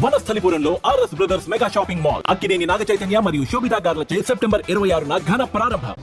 వనస్థలిపురంలో R S brothers mega shopping mall Akkineni Naga Chaitanya మరియు Sobhita గార్లచే September 26న ఘన ప్రారంభం.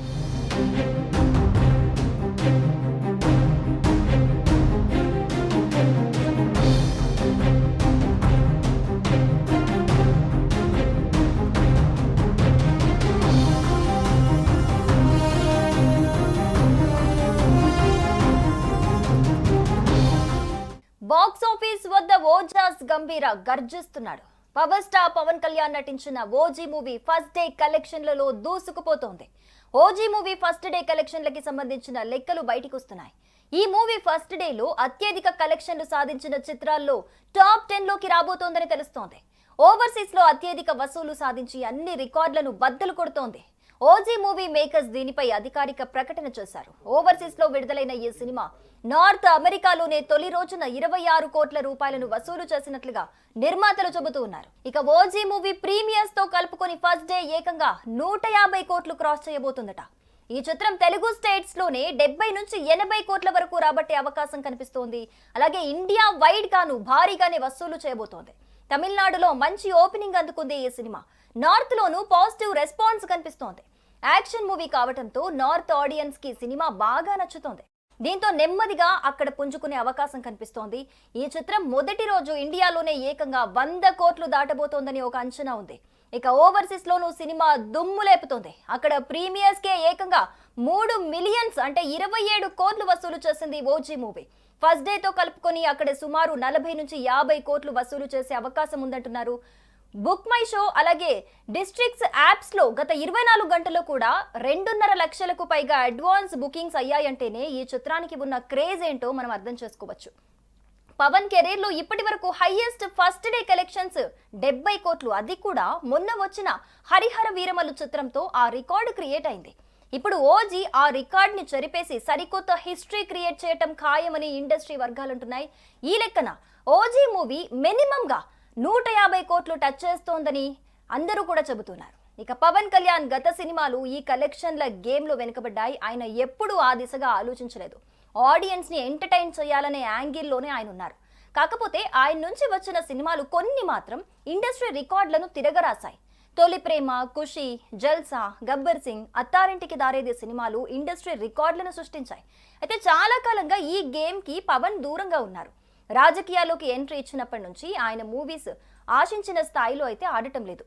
బాక్స్ ఆఫీస్ వద్ద ఓజాస్ గంభీర గర్జిస్తున్నాడు. పవర్ స్టార్ పవన్ కళ్యాణ్ నటించిన ఓజీ మూవీ ఫస్ట్ డే కలెక్షన్లలో దూసుకుపోతోంది. ఓజీ మూవీ ఫస్ట్ డే కలెక్షన్లకి సంబంధించిన లెక్కలు బయటికి వస్తున్నాయి. ఈ మూవీ ఫస్ట్ డేలో అత్యధిక కలెక్షన్లు సాధించిన చిత్రాల్లో టాప్ 10 లోకి రాబోతోందని తెలుస్తోంది. ఓవర్సీస్ లో అత్యధిక వసూలు సాధించి అన్ని రికార్డులను బద్దలు కొడుతోంది. ఓజీ మూవీ మేకర్స్ దీనిపై అధికారిక ప్రకటన చేశారు. ఓవర్సీస్ లో విడుదలైన ఈ సినిమా నార్త్ అమెరికాలోనే తొలి రోజున 26 కోట్ల రూపాయలను వసూలు చేసినట్లుగా నిర్మాతలు చెబుతూ ఉన్నారు. ఇక ఓజీ మూవీ ప్రీమియర్స్ తో కలుపుకొని ఫస్ట్ డే ఏకంగా 150 కోట్లు క్రాస్ చేయబోతుందట. ఈ చిత్రం తెలుగు స్టేట్స్ లోనే 70 నుంచి 80 కోట్ల వరకు రాబట్టే అవకాశం కనిపిస్తోంది. అలాగే ఇండియా వైడ్ గాను భారీగానే వసూలు చేయబోతోంది. తమిళనాడులో మంచి ఓపెనింగ్ అందుకుంది ఈ సినిమా. నార్త్ లోనూ పాజిటివ్ రెస్పాన్స్ కనిపిస్తోంది. యాక్షన్ మూవీ కావడంతో నార్త్ ఆడియన్స్ కి సినిమా బాగా నచ్చుతోంది. దీంతో నెమ్మదిగా అక్కడ పుంజుకునే అవకాశం కనిపిస్తోంది. ఈ చిత్రం మొదటి రోజు ఇండియాలోనే ఏకంగా 100 కోట్లు దాటబోతోందని ఒక అంచనా ఉంది. ఇక ఓవర్సీస్ లోనూ సినిమా దుమ్ము లేపుతోంది. అక్కడ ప్రీమియర్స్ కే ఏకంగా 3 మిలియన్స్ అంటే 27 కోట్లు వసూలు చేసింది ఓజీ మూవీ. ఫస్ట్ డే తో కలుపుకొని అక్కడ సుమారు 40 నుంచి 50 కోట్లు వసూలు చేసే అవకాశం ఉందంటున్నారు. బుక్ మై షో అలాగే డిస్ట్రిక్ట్స్ యాప్స్ లో గత 24 గంటల్లో కూడా 2.5 లక్షలకు పైగా అడ్వాన్స్ బుకింగ్స్ అయ్యాయంటేనే ఈ చిత్రానికి ఉన్న క్రేజ్ ఏంటో మనం అర్థం చేసుకోవచ్చు. పవన్ కెరీర్ లో ఇప్పటి వరకు హైయెస్ట్ ఫస్ట్ డే కలెక్షన్స్ 70 కోట్లు. అది కూడా మొన్న వచ్చిన హరిహర వీరమల్లు చిత్రంతో ఆ రికార్డు క్రియేట్ అయింది. ఇప్పుడు ఓజీ ఆ రికార్డ్ ని చెరిపేసి సరికొత్త హిస్టరీ క్రియేట్ చేయటం ఖాయమని ఇండస్ట్రీ వర్గాలంటున్నాయి. ఈ లెక్కన ఓజీ మూవీ మినిమం గా 150 కోట్లు టచ్ చేస్తోందని అందరూ కూడా చెబుతున్నారు. ఇక పవన్ కళ్యాణ్ గత సినిమాలు ఈ కలెక్షన్ల గేమ్ లో వెనుకబడ్డాయి. ఆయన ఎప్పుడూ ఆ దిశగా ఆలోచించలేదు. ఆడియన్స్ ని ఎంటర్టైన్ చేయాలనే యాంగిల్లోనే ఆయన ఉన్నారు. కాకపోతే ఆయన నుంచి వచ్చిన సినిమాలు కొన్ని మాత్రం ఇండస్ట్రీ రికార్డులను తిరగరాశాయి. తొలి ప్రేమ, ఖుషి, జల్సా, గబ్బర్ సింగ్, అత్తారింటికి దారేది సినిమాలు ఇండస్ట్రీ రికార్డులను సృష్టించాయి. అయితే చాలా కాలంగా ఈ గేమ్ కి పవన్ దూరంగా ఉన్నారు. రాజకీయాల్లోకి ఎంట్రీ ఇచ్చినప్పటి నుంచి ఆయన మూవీస్ ఆశించిన స్థాయిలో అయితే ఆడటం లేదు.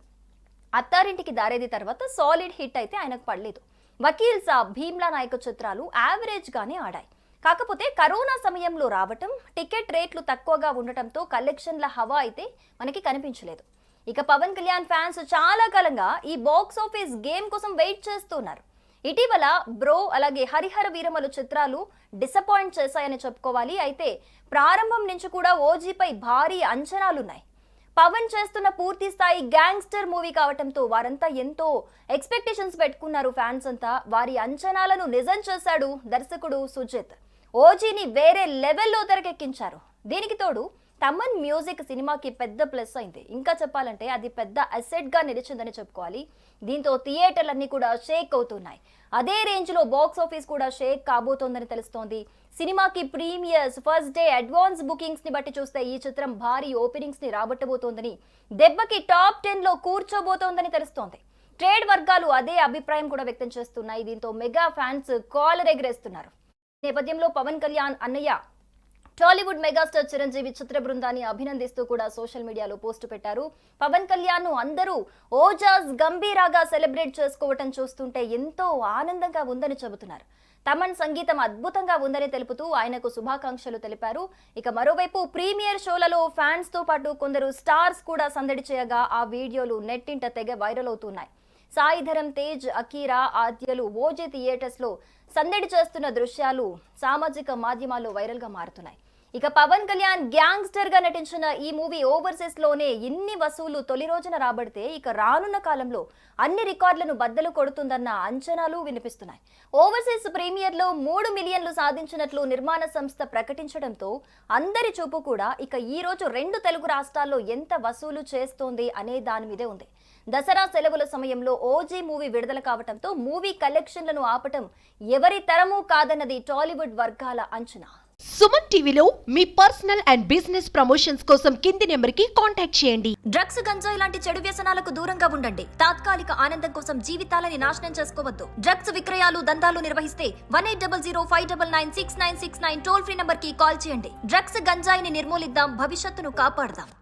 అత్తారింటికి దారేది తర్వాత సాలిడ్ హిట్ అయితే ఆయనకు పడలేదు. వకీల్ సాబ్, భీమ్లా నాయక చిత్రాలు యావరేజ్ గానే ఆడాయి. కాకపోతే కరోనా సమయంలో రావటం, టికెట్ రేట్లు తక్కువగా ఉండటంతో కలెక్షన్ల హవా అయితే మనకి కనిపించలేదు. ఇక పవన్ కళ్యాణ్ ఫ్యాన్స్ చాలా కాలంగా ఈ బాక్స్ ఆఫీస్ గేమ్ కోసం వెయిట్ చేస్తున్నారు. ఇటీవల బ్రో అలాగే హరిహర వీరమలు చిత్రాలు డిసప్పాయింట్ చేశాయని చెప్పుకోవాలి. అయితే ప్రారంభం నుంచి కూడా ఓజీపై భారీ అంచనాలున్నాయి. పవన్ చేస్తున్న పూర్తి స్థాయి గ్యాంగ్స్టర్ మూవీ కావటంతో వారంతా ఎంతో ఎక్స్పెక్టేషన్స్ పెట్టుకున్నారు. ఫ్యాన్స్ అంతా వారి అంచనాలను నిజం చేశాడు దర్శకుడు సుజిత్. ఓజీని వేరే లెవెల్లో తెరకెక్కించారు. దీనికి తోడు తమన్ మ్యూజిక్ సినిమాకి పెద్ద ప్లస్ అయింది. ఇంకా చెప్పాలంటే అది పెద్ద అసెట్ గా నిలిచిందని చెప్పుకోవాలి. దీంతో థియేటర్లన్నీ కూడా షేక్ అవుతున్నాయి. అదే రేంజ్ లో బాక్స్ ఆఫీస్ కూడా షేక్ కాబోతోందని తెలుస్తోంది. సినిమాకి premieres, first day advance bookings ని బట్టి చూస్తే ఈ చిత్రం భారీ ఓపెనింగ్స్ ని రాబట్టబోతోందని, దెబ్బకి టాప్ 10 లో కూర్చోబోతోందని తెలుస్తోంది. ట్రేడ్ వర్గాలు అదే అభిప్రాయం కూడా వ్యక్తం చేస్తున్నాయి. దీంతో మెగా ఫ్యాన్స్ కాలర్ ఎగరేస్తున్నారు. నేపథ్యంలో పవన్ కళ్యాణ్ అన్నయ్య టాలీవుడ్ మెగాస్టార్ చిరంజీవి చిత్ర బృందాన్ని అభినందిస్తూ కూడా సోషల్ మీడియాలో పోస్టు పెట్టారు. పవన్ కళ్యాణ్ ను అందరూ ఓజాస్ గంభీరాగా సెలబ్రేట్ చేసుకోవటం చూస్తుంటే ఎంతో ఆనందంగా ఉందని చెబుతున్నారు. తమన్ సంగీతం అద్భుతంగా ఉందని తెలుపుతూ ఆయనకు శుభాకాంక్షలు తెలిపారు. ఇక మరోవైపు ప్రీమియర్ షోలలో ఫ్యాన్స్ తో పాటు కొందరు స్టార్స్ కూడా సందడి చేయగా ఆ వీడియోలు నెట్టింట తెగ వైరల్ అవుతున్నాయి. సాయిధరం తేజ్, అకీరా, ఆద్యలు ఓజీ థియేటర్స్ లో సందడి చేస్తున్న దృశ్యాలు సామాజిక మాధ్యమాల్లో వైరల్ గా మారుతున్నాయి. ఇక పవన్ కళ్యాణ్ గ్యాంగ్స్టర్ గా నటించిన ఈ మూవీ ఓవర్సీస్ లోనే ఇన్ని వసూలు తొలి రోజున రాబడితే ఇక రానున్న కాలంలో అన్ని రికార్డులను బద్దలు కొడుతుందన్న అంచనాలు వినిపిస్తున్నాయి. ఓవర్సీస్ ప్రీమియర్ లో 3 మిలియన్లు సాధించినట్లు నిర్మాణ సంస్థ ప్రకటించడంతో అందరి చూపు కూడా ఇక ఈ రోజు 2 తెలుగు రాష్ట్రాల్లో ఎంత వసూలు చేస్తోంది అనే దాని మీదే ఉంది. దసరా సెలవుల సమయంలో ఓజీ మూవీ విడుదల కావడంతో మూవీ కలెక్షన్లను ఆపటం ఎవరి తరమూ కాదన్నది టాలీవుడ్ వర్గాల అంచనా. సుమన్ టీవీలో మీ పర్సనల్ అండ్ బిజినెస్ ప్రమోషన్స్ కోసం కింది నెంబర్కి కాంటాక్ట్ చేయండి. డ్రగ్స్, గంజాయి లాంటి చెడు వ్యసనాలకు దూరంగా ఉండండి. తాత్కాలిక ఆనందం కోసం జీవితాలని నాశనం చేసుకోవద్దు. డ్రగ్స్ విక్రయాలు, దందాలు నిర్వహిస్తే 180059996969 టోల్ ఫ్రీ నంబర్ కి కాల్ చేయండి. డ్రగ్స్, గంజాయిని నిర్మూలిద్దాం, భవిష్యత్తును కాపాడదాం.